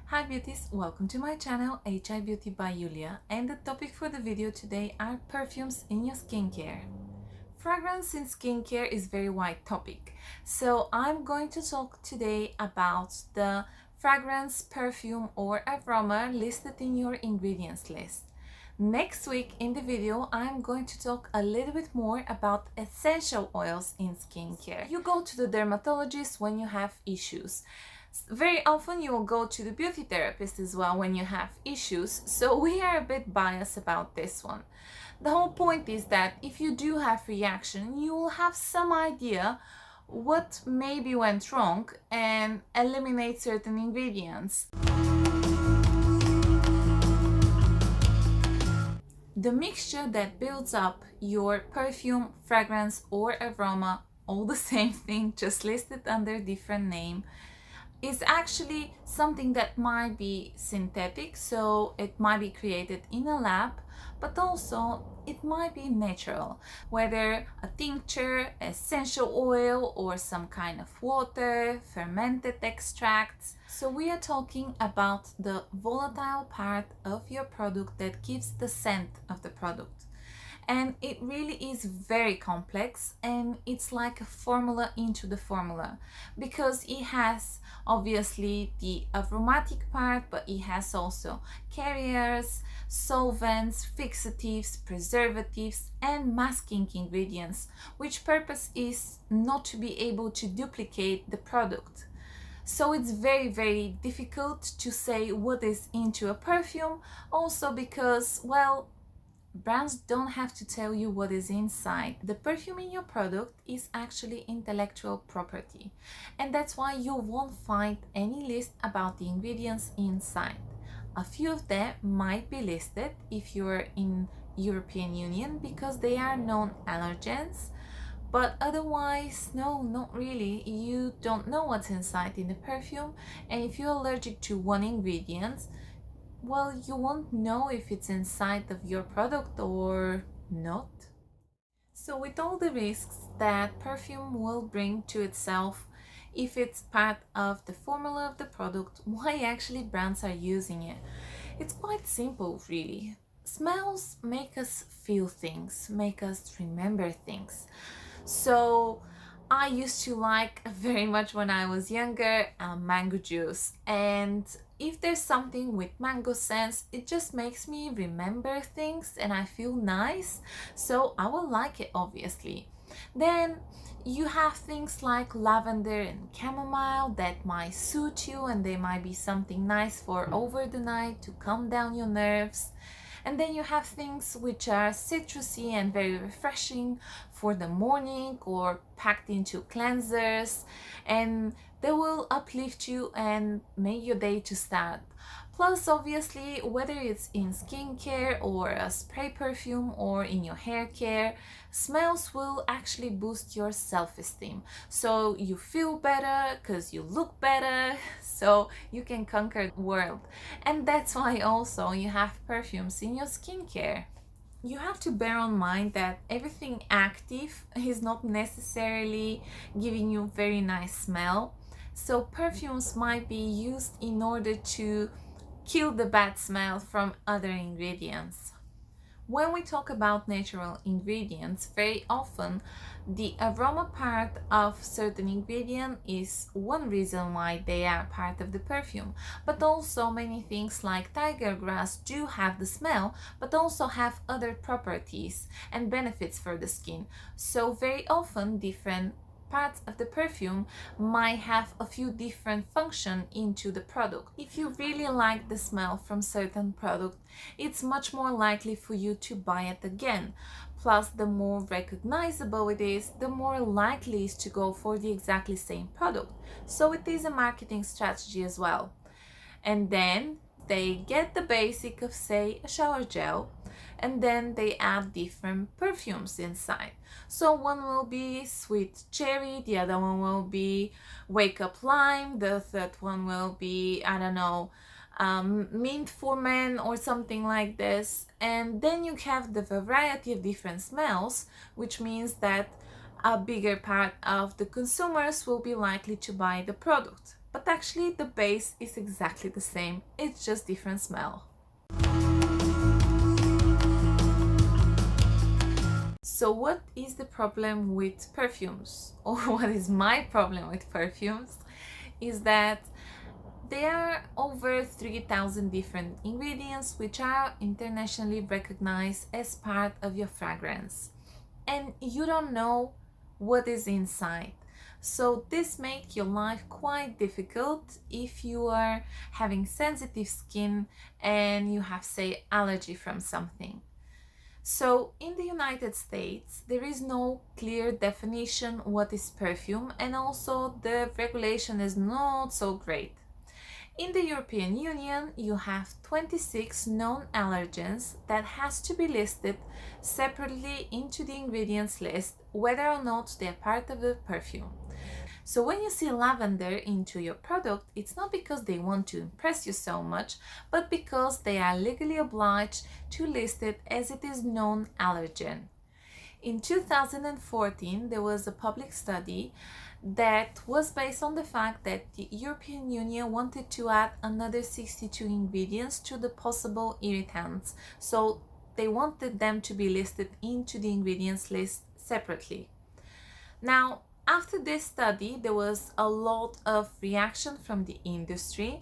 Hi beauties, welcome to my channel H.ealthy by Yulia, and the topic for the video today are perfumes in your skincare. Fragrance in skincare is a very wide topic, so I'm going to talk today about the fragrance, perfume or aroma listed in your ingredients list. Next week in the video, I'm going to talk a little bit more about essential oils in skincare. You go to the dermatologist when you have issues. Very often you will go to the beauty therapist as well when you have issues, so we are a bit biased about this one. The whole point is that if you do have reaction, you will have some idea what maybe went wrong and eliminate certain ingredients. The mixture that builds up your perfume, fragrance or aroma, all the same thing, just listed under different name, is actually something that might be synthetic, so it might be created in a lab, but also it might be natural, whether a tincture, essential oil or some kind of water, fermented extracts. So we are talking about the volatile part of your product that gives the scent of the product. And it really is very complex, and it's like a formula into the formula, because it has obviously the aromatic part, but it has also carriers, solvents, fixatives, preservatives and masking ingredients, which purpose is not to be able to duplicate the product. So it's very difficult to say what is into a perfume, also because, well, brands don't have to tell you what is inside. The perfume in your product is actually intellectual property, and that's why you won't find any list about the ingredients inside. A few of them might be listed if you're in European Union because they are known allergens, but otherwise, no, not really. You don't know what's inside in the perfume, and if you're allergic to one ingredient, well, you won't know if it's inside of your product or not. So with all the risks that perfume will bring to itself if it's part of the formula of the product, why actually brands are using it? It's quite simple, really. Smells make us feel things, make us remember things. So I used to like very much when I was younger mango juice, and if there's something with mango scents, it just makes me remember things and I feel nice, so I will like it obviously. Then you have things like lavender and chamomile that might suit you, and they might be something nice for over the night to calm down your nerves. And then you have things which are citrusy and very refreshing for the morning or packed into cleansers, and they will uplift you and make your day to start. Plus, obviously, whether it's in skincare or a spray perfume or in your hair care, smells will actually boost your self-esteem. So you feel better because you look better, so you can conquer the world. And that's why also you have perfumes in your skincare. You have to bear in mind that everything active is not necessarily giving you very nice smell. So perfumes might be used in order to kill the bad smell from other ingredients. When we talk about natural ingredients, very often the aroma part of certain ingredient is one reason why they are part of the perfume, but also many things like tiger grass do have the smell, but also have other properties and benefits for the skin. So very often different parts of the perfume might have a few different functions into the product. If you really like the smell from certain product, it's much more likely for you to buy it again. Plus, the more recognizable it is, the more likely it is to go for the exactly same product. So it is a marketing strategy as well. And then they get the basic of, say, a shower gel, and then they add different perfumes inside. So one will be sweet cherry, the other one will be wake up lime, the third one will be, I don't know, mint for men or something like this. And then you have the variety of different smells, which means that a bigger part of the consumers will be likely to buy the product. But actually the base is exactly the same, it's just different smell. So what is the problem with perfumes, or what is my problem with perfumes, is that there are over 3,000 different ingredients which are internationally recognized as part of your fragrance, and you don't know what is inside. So this makes your life quite difficult if you are having sensitive skin and you have, say, allergy from something. So in the United States, there is no clear definition what is perfume, and also the regulation is not so great. In the European Union, you have 26 known allergens that has to be listed separately into the ingredients list, whether or not they are part of the perfume. So when you see lavender into your product, it's not because they want to impress you so much, but because they are legally obliged to list it as it is known allergen. In 2014, there was a public study that was based on the fact that the European Union wanted to add another 62 ingredients to the possible irritants. So they wanted them to be listed into the ingredients list separately. Now, after this study, there was a lot of reaction from the industry,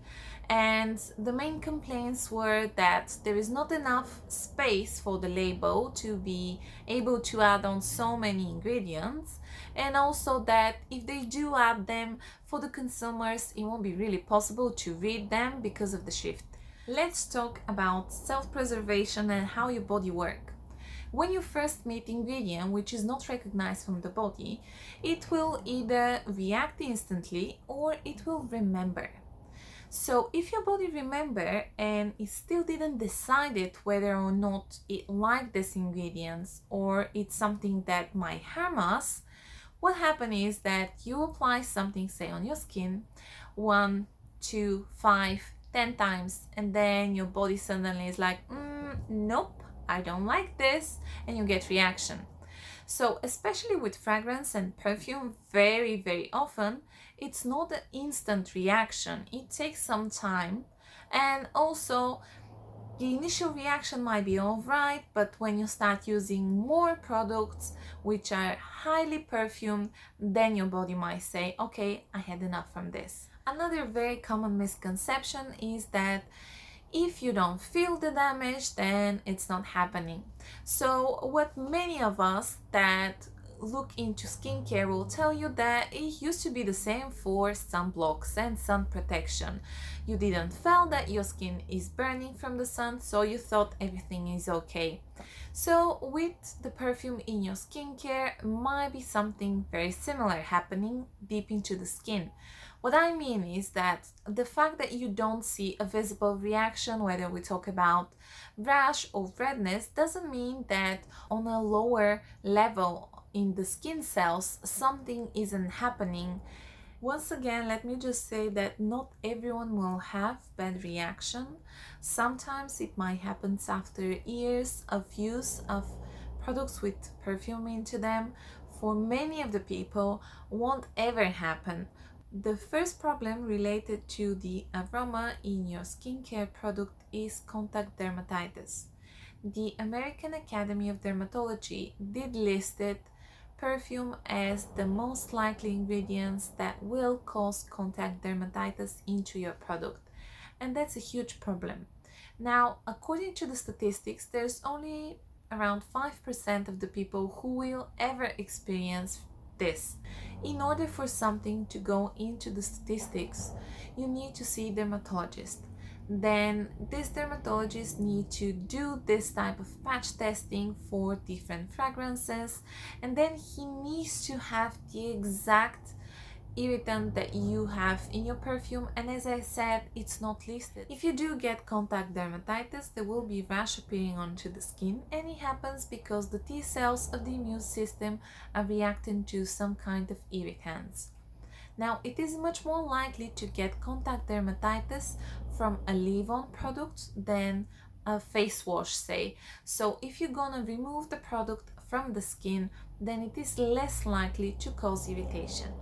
and the main complaints were that there is not enough space for the label to be able to add on so many ingredients, and also that if they do add them for the consumers, it won't be really possible to read them because of the shift. Let's talk about self-preservation and how your body works. When you first meet ingredient which is not recognized from the body, it will either react instantly or it will remember. So if your body remember and it still didn't decide it whether or not it liked these ingredients or it's something that might harm us, what happens is that you apply something, say, on your skin 1, 2, 5, 10 times, and then your body suddenly is like, nope, I don't like this, and you get reaction. So especially with fragrance and perfume, very often it's not an instant reaction, it takes some time, and also the initial reaction might be alright, but when you start using more products which are highly perfumed, then your body might say, okay, I had enough from this. Another very common misconception is that if you don't feel the damage, then it's not happening. So what many of us that look into skincare will tell you that it used to be the same for sunblocks and sun protection. You didn't feel that your skin is burning from the sun, so you thought everything is okay. So with the perfume in your skincare might be something very similar happening deep into the skin. What I mean is that the fact that you don't see a visible reaction, whether we talk about rash or redness, doesn't mean that on a lower level in the skin cells something isn't happening. Once again, let me just say that not everyone will have bad reaction. Sometimes it might happen after years of use of products with perfume into them. For many of the people, won't ever happen. The first problem related to the aroma in your skincare product is contact dermatitis. The American Academy of Dermatology did listed perfume as the most likely ingredients that will cause contact dermatitis into your product, and that's a huge problem. Now, according to the statistics, there's only around 5% of the people who will ever experience this. In order for something to go into the statistics, you need to see a dermatologist. Then this dermatologist need to do this type of patch testing for different fragrances, and then he needs to have the exact irritant that you have in your perfume, and as I said, it's not listed. If you do get contact dermatitis, there will be rash appearing onto the skin, and it happens because the T cells of the immune system are reacting to some kind of irritants. Now, it is much more likely to get contact dermatitis from a leave-on product than a face wash, say. So if you're gonna remove the product from the skin, then it is less likely to cause irritation.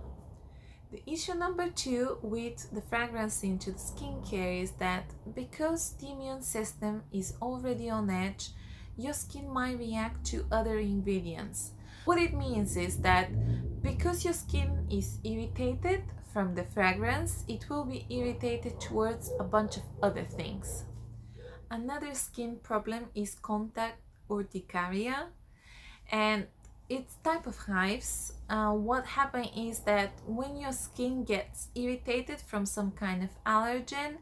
The issue number 2 with the fragrance into the skincare is that because the immune system is already on edge, your skin might react to other ingredients. What it means is that because your skin is irritated from the fragrance, it will be irritated towards a bunch of other things. Another skin problem is contact urticaria, and it's type of hives. What happens is that when your skin gets irritated from some kind of allergen,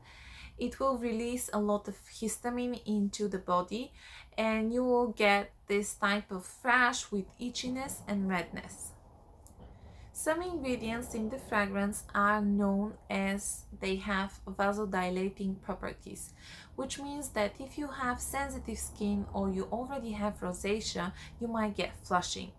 it will release a lot of histamine into the body, and you will get this type of rash with itchiness and redness. Some ingredients in the fragrance are known as they have vasodilating properties, which means that if you have sensitive skin or you already have rosacea, you might get flushing.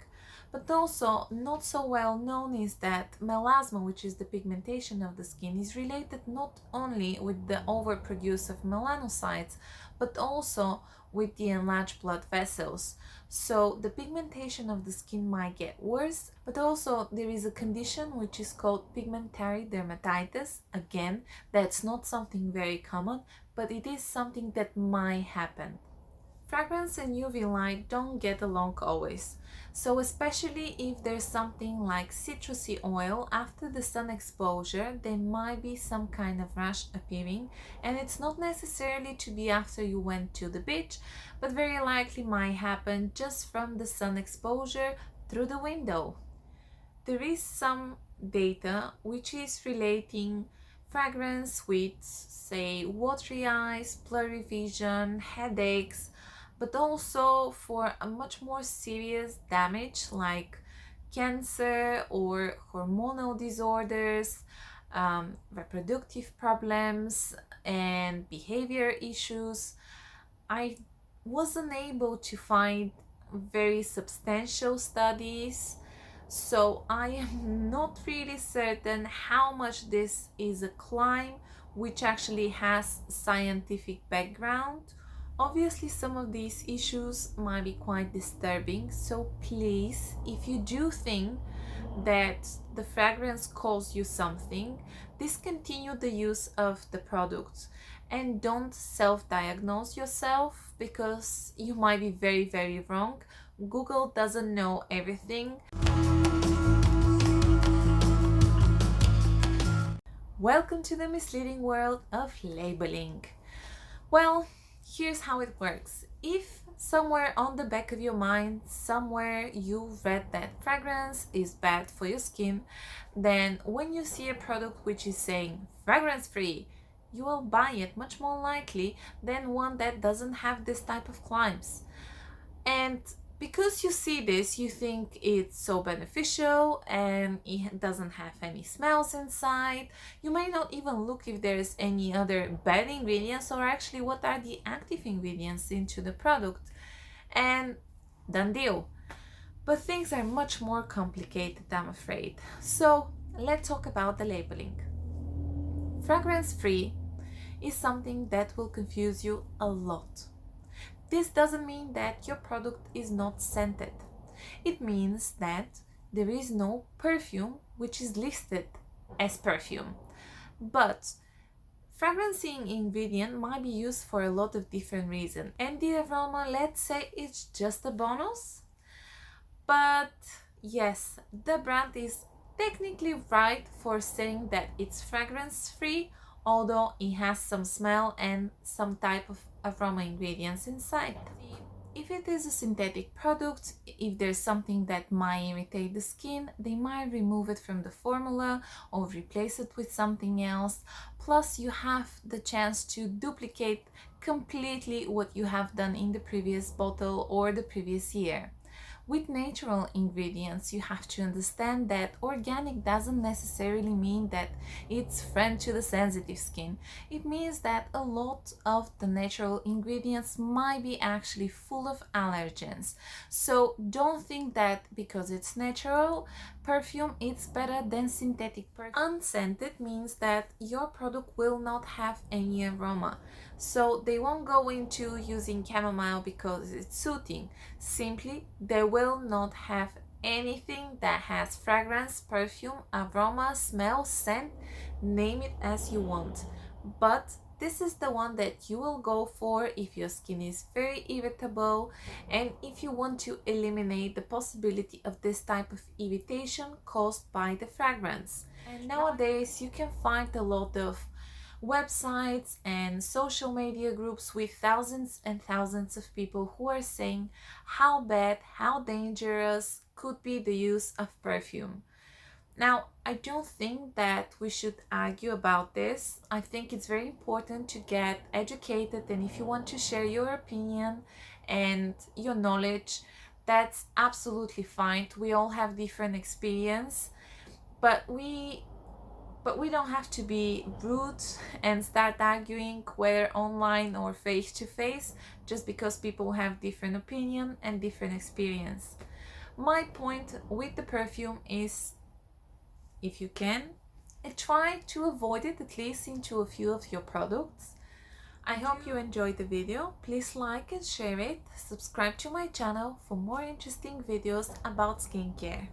But also, not so well known is that melasma, which is the pigmentation of the skin, is related not only with the overproduce of melanocytes, but also with the enlarged blood vessels. So the pigmentation of the skin might get worse, but also there is a condition which is called pigmentary dermatitis. Again, that's not something very common, but it is something that might happen. Fragrance and UV light don't get along always, so especially if there's something like citrusy oil, after the sun exposure there might be some kind of rash appearing, and it's not necessarily to be after you went to the beach, but very likely might happen just from the sun exposure through the window. There is some data which is relating fragrance with, say, watery eyes, blurry vision, headaches, but also for a much more serious damage like cancer or hormonal disorders, reproductive problems, and behavior issues. I wasn't able to find very substantial studies, so I am not really certain how much this is a claim which actually has scientific background. Obviously, some of these issues might be quite disturbing, so please, if you do think that the fragrance calls you something, discontinue the use of the product and don't self-diagnose yourself, because you might be very, very wrong. Google doesn't know everything. Welcome to the misleading world of labeling. Well, here's how it works. If somewhere on the back of your mind, somewhere you've read that fragrance is bad for your skin, then when you see a product which is saying fragrance free, you will buy it much more likely than one that doesn't have this type of claims. And because you see this, you think it's so beneficial and it doesn't have any smells inside. You may not even look if there's any other bad ingredients or actually what are the active ingredients into the product, and done deal. But things are much more complicated, I'm afraid. So let's talk about the labeling. Fragrance free is something that will confuse you a lot. This doesn't mean that your product is not scented. It means that there is no perfume which is listed as perfume. But fragrancing ingredient might be used for a lot of different reasons. And the aroma, let's say it's just a bonus. But yes, the brand is technically right for saying that it's fragrance free, although it has some smell and some type of aroma ingredients inside. If it is a synthetic product, if there's something that might irritate the skin, they might remove it from the formula or replace it with something else. Plus, you have the chance to duplicate completely what you have done in the previous bottle or the previous year. With natural ingredients, you have to understand that organic doesn't necessarily mean that it's friend to the sensitive skin. It means that a lot of the natural ingredients might be actually full of allergens. So don't think that because it's natural perfume, it's better than synthetic perfume. Unscented means that your product will not have any aroma. So they won't go into using chamomile because it's soothing. Simply, they will not have anything that has fragrance, perfume, aroma, smell, scent, name it as you want. But this is the one that you will go for if your skin is very irritable and if you want to eliminate the possibility of this type of irritation caused by the fragrance. And nowadays you can find a lot of websites and social media groups with thousands and thousands of people who are saying how bad, how dangerous could be the use of perfume. Now, I don't think that we should argue about this. I think it's very important to get educated, and if you want to share your opinion and your knowledge, that's absolutely fine. We all have different experience, but we don't have to be rude and start arguing whether online or face to face just because people have different opinion and different experience. My point with the perfume is, if you can, try to avoid it at least into a few of your products. I hope you enjoyed the video. Please like and share it. Subscribe to my channel for more interesting videos about skincare.